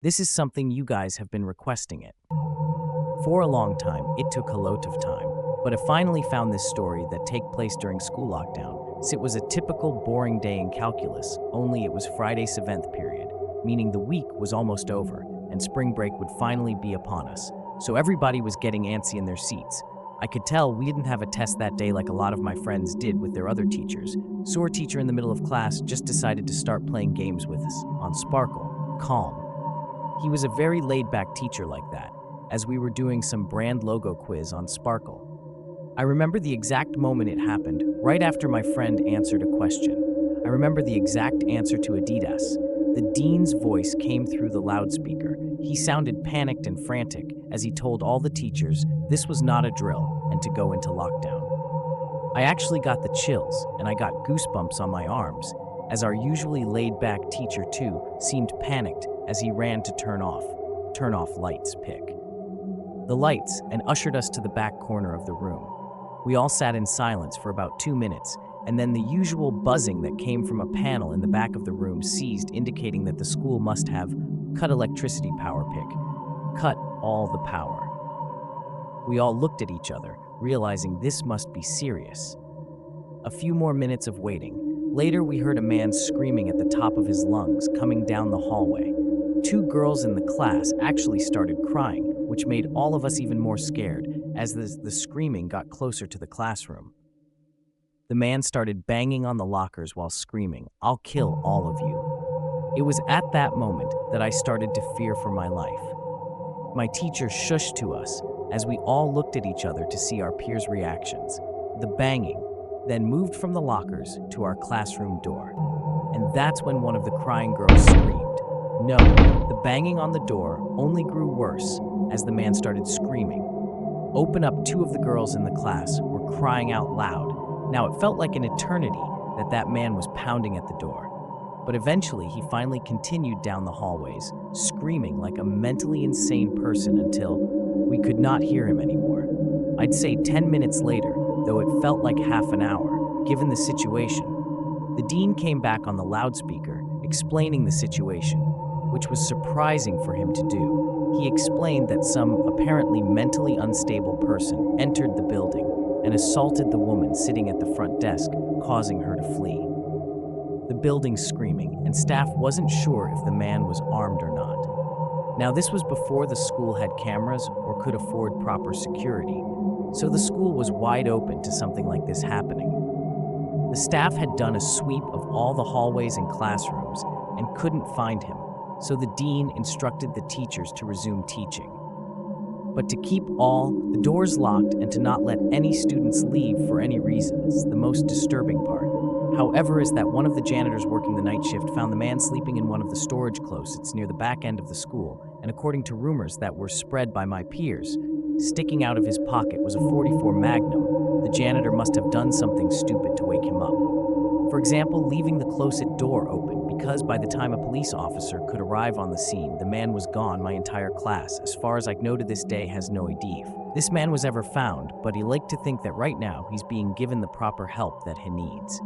This is something you guys have been requesting it. For a long time, it took a lot of time, but I finally found this story that take place during school lockdown. So it was a typical boring day in calculus, only it was Friday's 7th period, meaning the week was almost over, and spring break would finally be upon us. So everybody was getting antsy in their seats. I could tell we didn't have a test that day like a lot of my friends did with their other teachers. So our teacher in the middle of class just decided to start playing games with us on Sparkle, Calm. He was a very laid-back teacher like that, as we were doing some brand logo quiz on Sparkle. I remember the exact moment it happened, right after my friend answered a question. I remember the exact answer to Adidas. The dean's voice came through the loudspeaker. He sounded panicked and frantic as he told all the teachers this was not a drill and to go into lockdown. I actually got the chills and I got goosebumps on my arms, as our usually laid-back teacher too seemed panicked as he ran to turn off lights, pick the lights, and ushered us to the back corner of the room. We all sat in silence for about 2 minutes, and then the usual buzzing that came from a panel in the back of the room ceased, indicating that the school must have cut electricity power, pick. Cut all the power. We all looked at each other, realizing this must be serious. A few more minutes of waiting. Later, we heard a man screaming at the top of his lungs coming down the hallway. 2 girls in the class actually started crying, which made all of us even more scared as the screaming got closer to the classroom. The man started banging on the lockers while screaming, "I'll kill all of you." It was at that moment that I started to fear for my life. My teacher shushed to us as we all looked at each other to see our peers' reactions. The banging then moved from the lockers to our classroom door. And that's when one of the crying girls screamed. No, the banging on the door only grew worse as the man started screaming. "Open up!" 2 of the girls in the class were crying out loud. Now it felt like an eternity that man was pounding at the door. But eventually he finally continued down the hallways, screaming like a mentally insane person until we could not hear him anymore. I'd say 10 minutes later, though it felt like half an hour, given the situation. The dean came back on the loudspeaker, explaining the situation, which was surprising for him to do. He explained that some apparently mentally unstable person entered the building and assaulted the woman sitting at the front desk, causing her to flee. The building screaming, and staff wasn't sure if the man was armed or not. Now, this was before the school had cameras or could afford proper security, so the school was wide open to something like this happening. The staff had done a sweep of all the hallways and classrooms and couldn't find him, so the dean instructed the teachers to resume teaching. But to keep all the doors locked and to not let any students leave for any reasons, the most disturbing part, however, is that one of the janitors working the night shift found the man sleeping in one of the storage closets near the back end of the school, and according to rumors that were spread by my peers, sticking out of his pocket was a .44 Magnum. The janitor must have done something stupid to wake him up. For example, leaving the closet door open, because by the time a police officer could arrive on the scene, the man was gone. My entire class, as far as I know to this day, has no idea if this man was ever found, but he liked to think that right now he's being given the proper help that he needs.